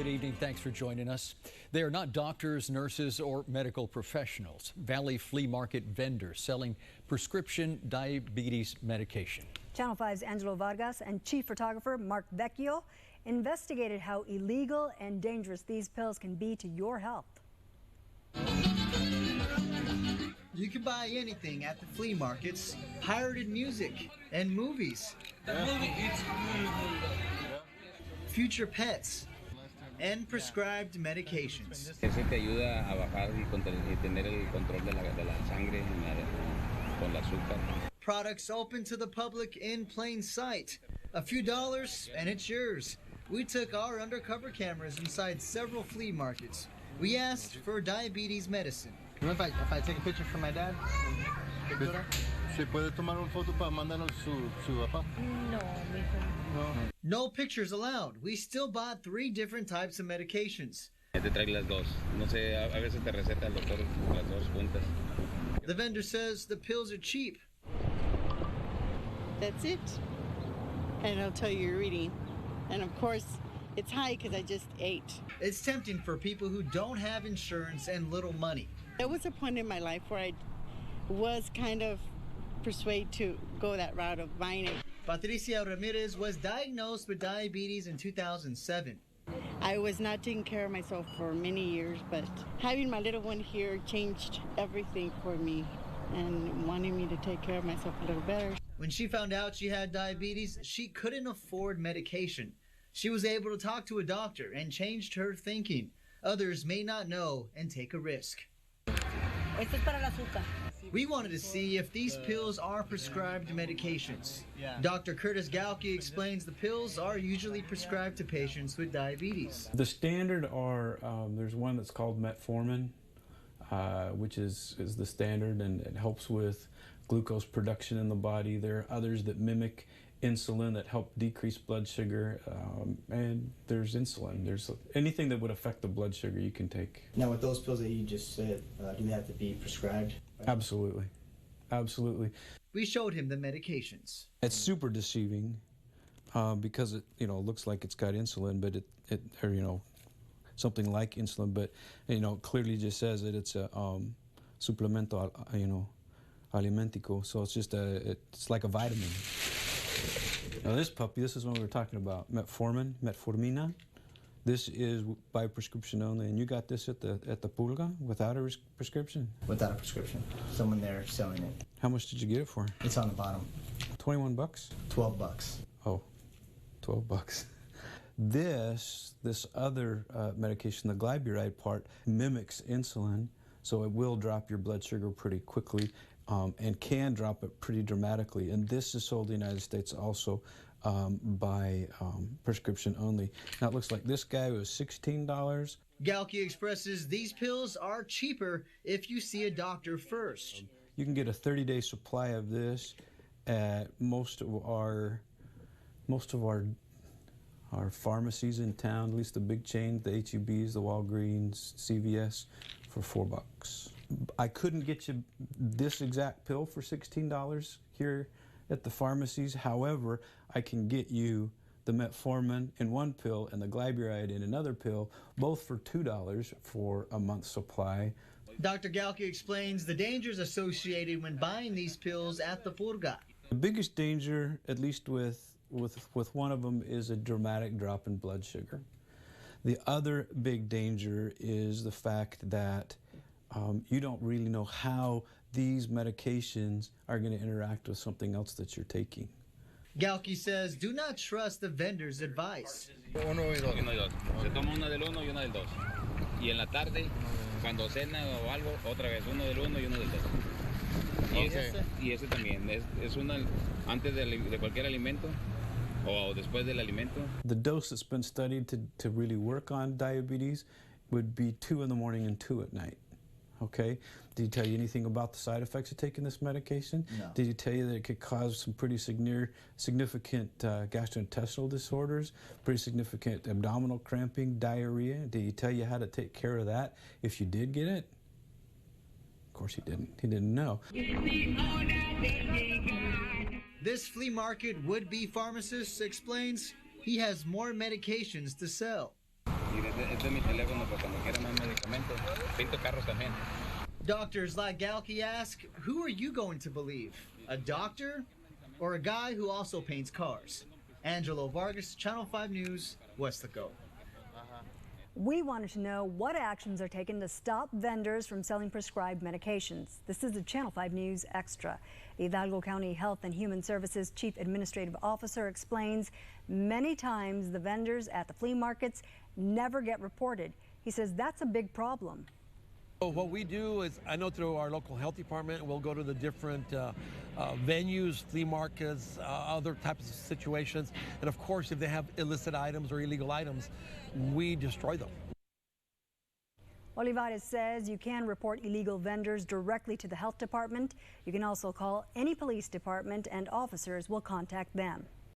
Good evening. Thanks for joining us. They are not doctors, nurses, or medical professionals. Valley Flea Market vendors selling prescription diabetes medication. Channel 5's Angelo Vargas and chief photographer Mark Vecchio investigated how illegal and dangerous these pills can be to your health. You can buy anything at the flea markets, pirated music, and movies. Future pets, and prescribed medications. Ese te ayuda a bajar y tener el control de la sangre con el azúcar. Products open to the public in plain sight. A few dollars and it's yours. We took our undercover cameras inside several flea markets. We asked for diabetes medicine. If I take a picture for my dad? ¿Se puede tomar una foto para mandarnos su papá? No, mijo. No pictures allowed. We still bought 3 different types of medications. Te trae las dos. No sé, a veces te receta el doctor las dos juntas. The vendor says the pills are cheap. That's it. And I'll tell you your reading. And of course, it's high because I just ate. It's tempting for people who don't have insurance and little money. There was a point in my life where I was kind of persuaded to go that route of buying it. Patricia Ramirez was diagnosed with diabetes in 2007. I was not taking care of myself for many years, but having my little one here changed everything for me and wanting me to take care of myself a little better. When she found out she had diabetes, she couldn't afford medication. She was able to talk to a doctor and changed her thinking. Others may not know and take a risk. Esto es para el azúcar. We wanted to see if these pills are prescribed medications. Dr. Curtis Galke explains the pills are usually prescribed to patients with diabetes. The standard are, there's one that's called metformin, which is the standard, and it helps with glucose production in the body. There are others that mimic insulin that help decrease blood sugar, and there's insulin. There's anything that would affect the blood sugar you can take. Now, with those pills that you just said, do they have to be prescribed? Absolutely. Absolutely. We showed him the medications. It's super deceiving because it, looks like it's got insulin, but or something like insulin, but clearly just says that it's a suplemento, alimentico. So it's just it's like a vitamin. Now this puppy, this is what we were talking about, metformina. This is by prescription only, and you got this at the Pulga without a prescription? Without a prescription. Someone there selling it. How much did you get it for? It's on the bottom. 21 bucks? 12 bucks. Oh, 12 bucks. This other medication, the glyburide part, mimics insulin, so it will drop your blood sugar pretty quickly. And can drop it pretty dramatically. And this is sold in the United States also by prescription only. Now it looks like this guy was $16. Galke expresses these pills are cheaper if you see a doctor first. You can get a 30-day supply of this at most of our pharmacies in town, at least the big chains, the HEBs, the Walgreens, CVS, for $4. I couldn't get you this exact pill for $16 here at the pharmacies. However, I can get you the metformin in one pill and the glyburide in another pill, both for $2 for a month's supply. Dr. Galke explains the dangers associated when buying these pills at the Purga. The biggest danger, at least with one of them, is a dramatic drop in blood sugar. The other big danger is the fact that you don't really know how these medications are going to interact with something else that you're taking. Galke says do not trust the vendor's advice. Uno y dos. Se toma una del uno y una del dos. Y en la tarde, cuando cena o algo, otra vez, uno del uno y uno del dos. Y ese también, es una antes de cualquier alimento o después del alimento. The dose that's been studied to really work on diabetes would be 2 in the morning and 2 at night. Okay. Did he tell you anything about the side effects of taking this medication? No. Did he tell you that it could cause some pretty significant gastrointestinal disorders, pretty significant abdominal cramping, diarrhea? Did he tell you how to take care of that if you did get it? Of course he didn't. He didn't know. This flea market would-be pharmacist explains he has more medications to sell. Y este es mi teléfono para cuando quiera más medicamentos. Pinto carros también. Doctors like Galki ask, who are you going to believe? A doctor or a guy who also paints cars? Angelo Vargas, Channel 5 News, Westlaco. We wanted to know what actions are taken to stop vendors from selling prescribed medications. This is a Channel 5 News Extra. The Hidalgo County Health and Human Services Chief Administrative Officer explains many times the vendors at the flea markets never get reported. He says that's a big problem. So what we do is, I know through our local health department, we'll go to the different venues, flea markets, other types of situations. And of course, if they have illicit items or illegal items, we destroy them. Olivares says you can report illegal vendors directly to the health department. You can also call any police department and officers will contact them.